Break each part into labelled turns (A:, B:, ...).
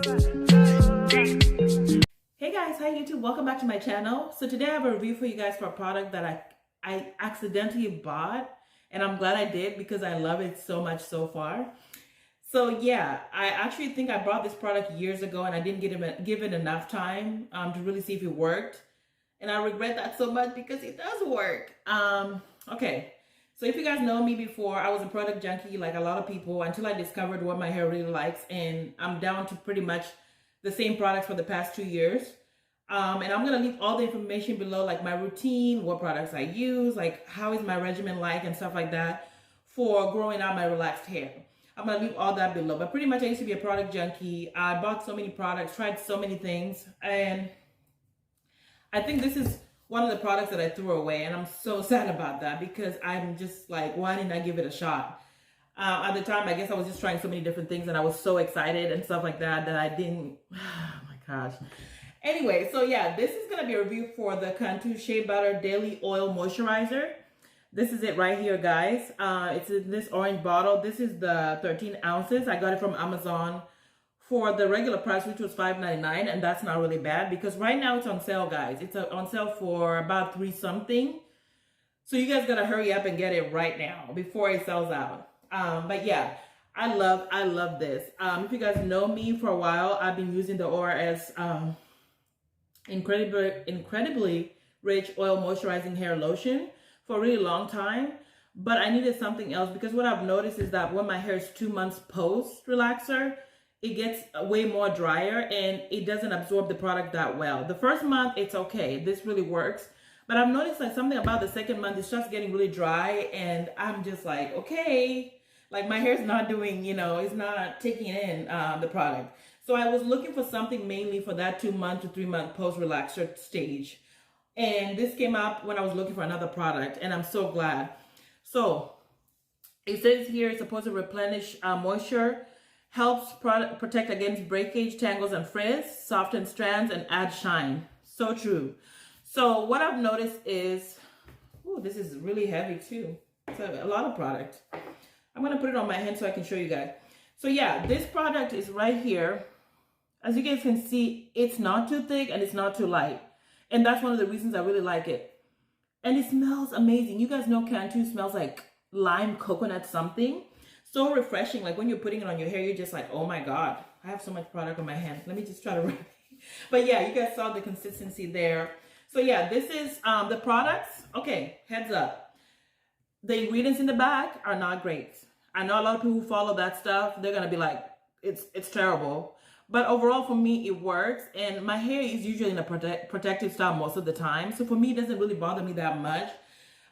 A: Hey guys, hi YouTube, welcome back to my channel. So today I have a review for you guys for a product that I accidentally bought, and I'm glad I did because I love it so much so far. So yeah, I actually think I bought this product years ago and I didn't give it enough time to really see if it worked. And I regret that so much because it does work. Okay, so if you guys know me before, I was a product junkie like a lot of people until I discovered what my hair really likes, and I'm down to pretty much the same products for the past 2 years. And I'm gonna leave all the information below, like my routine, what products I use, like how is my regimen like and stuff like that for growing out my relaxed hair. I'm gonna leave all that below. But pretty much I used to be a product junkie. I bought so many products, tried so many things, and I think this is one of the products that I threw away, and I'm so sad about that because I'm just like, why didn't I give it a shot? At the time, I guess I was just trying so many different things and I was so excited and stuff like that that I didn't, oh my gosh. Anyway, so yeah, this is gonna be a review for the Cantu Shea Butter Daily Oil Moisturizer. This is it right here, guys. It's in this orange bottle. This is the 13 ounces. I got it from Amazon for the regular price, which was $5.99, and that's not really bad because right now it's on sale, guys. It's on sale for about $3 something. So you guys gotta hurry up and get it right now before it sells out. But yeah, I love this. If you guys know me for a while, I've been using the ORS incredibly rich oil moisturizing hair lotion for a really long time. But I needed something else because what I've noticed is that when my hair is 2 months post relaxer, it gets way more drier and it doesn't absorb the product that well. The first month, it's okay. This really works. But I've noticed like something about the second month, it starts getting really dry and I'm just like, okay, like my hair's not doing, it's not taking in the product. So I was looking for something mainly for that 2 month to 3 month post relaxer stage. And this came up when I was looking for another product, and I'm so glad. So it says here it's supposed to replenish moisture, helps protect against breakage, tangles, and frizz, soften strands, and add shine. So true. So what I've noticed is, oh, this is really heavy too. It's a lot of product. I'm going to put it on my hand so I can show you guys. So yeah, this product is right here. As you guys can see, it's not too thick and it's not too light. And that's one of the reasons I really like it. And it smells amazing. You guys know Cantu smells like lime coconut something. So refreshing. Like when you're putting it on your hair, you're just like, oh my God, I have so much product on my hand. Let me just try to wrap it. But yeah, you guys saw the consistency there. So yeah, this is the products. Okay, heads up. The ingredients in the back are not great. I know a lot of people who follow that stuff. They're going to be like, it's terrible. But overall, for me, it works. And my hair is usually in a protective style most of the time. So for me, it doesn't really bother me that much.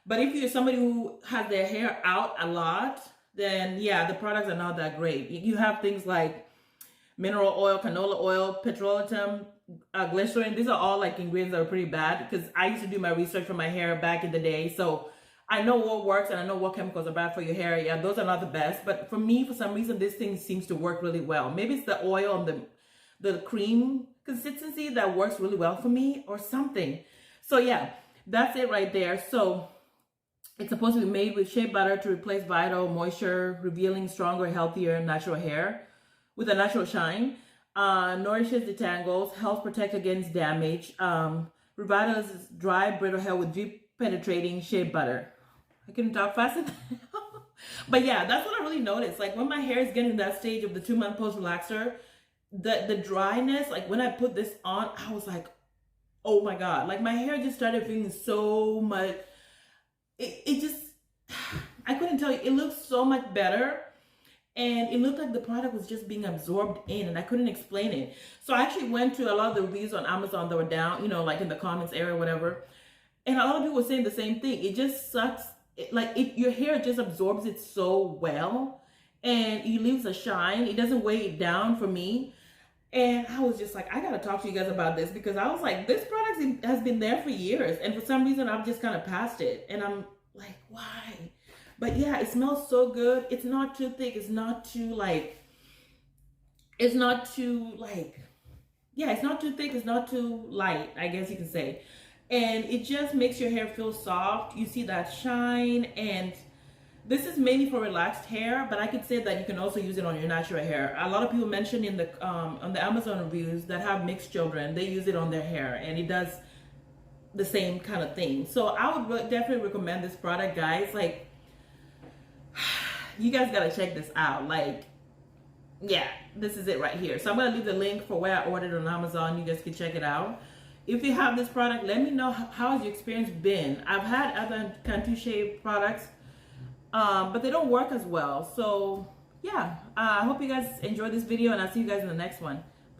A: But if you're somebody who has their hair out a lot, then yeah, the products are not that great. You have things like mineral oil, canola oil, petroleum, glycerin. These are all like ingredients that are pretty bad because I used to do my research for my hair back in the day. So I know what works and I know what chemicals are bad for your hair. Yeah, those are not the best. But for me, for some reason, this thing seems to work really well. Maybe it's the oil and the cream consistency that works really well for me or something. So yeah, that's it right there. So it's supposed to be made with shea butter to replace vital moisture, revealing stronger, healthier, natural hair with a natural shine. Nourishes detangles, helps protect against damage, revitalizes dry, brittle hair with deep penetrating shea butter. I couldn't talk fast enough. But yeah, that's what I really noticed. Like when my hair is getting to that stage of the 2 month post relaxer, the dryness, like when I put this on, I was like, oh my God, like my hair just started feeling so much, it just, I couldn't tell you, it looked so much better. And it looked like the product was just being absorbed in, and I couldn't explain it. So I actually went to a lot of the reviews on Amazon that were down, like in the comments area or whatever. And a lot of people were saying the same thing. It just sucks. Your hair just absorbs it so well and it leaves a shine. It doesn't weigh it down for me. And I was just like, I got to talk to you guys about this because I was like, this product has been there for years. And for some reason, I've just kind of passed it. And I'm like, why? But yeah, it smells so good. It's not too thick. It's not too it's not too thick. It's not too light, I guess you can say. And it just makes your hair feel soft. You see that shine, and This is mainly for relaxed hair, but I could say that you can also use it on your natural hair. A lot of people mention in the on the Amazon reviews that have mixed children, they use it on their hair, and it does the same kind of thing. So I would definitely recommend this product, guys. Like, you guys gotta check this out. Like, yeah, this is it right here. So I'm gonna leave the link for where I ordered on Amazon. You guys can check it out. If you have this product, let me know how has your experience been. I've had other Cantu Shea products, but they don't work as well. So yeah, I hope you guys enjoyed this video, and I'll see you guys in the next one.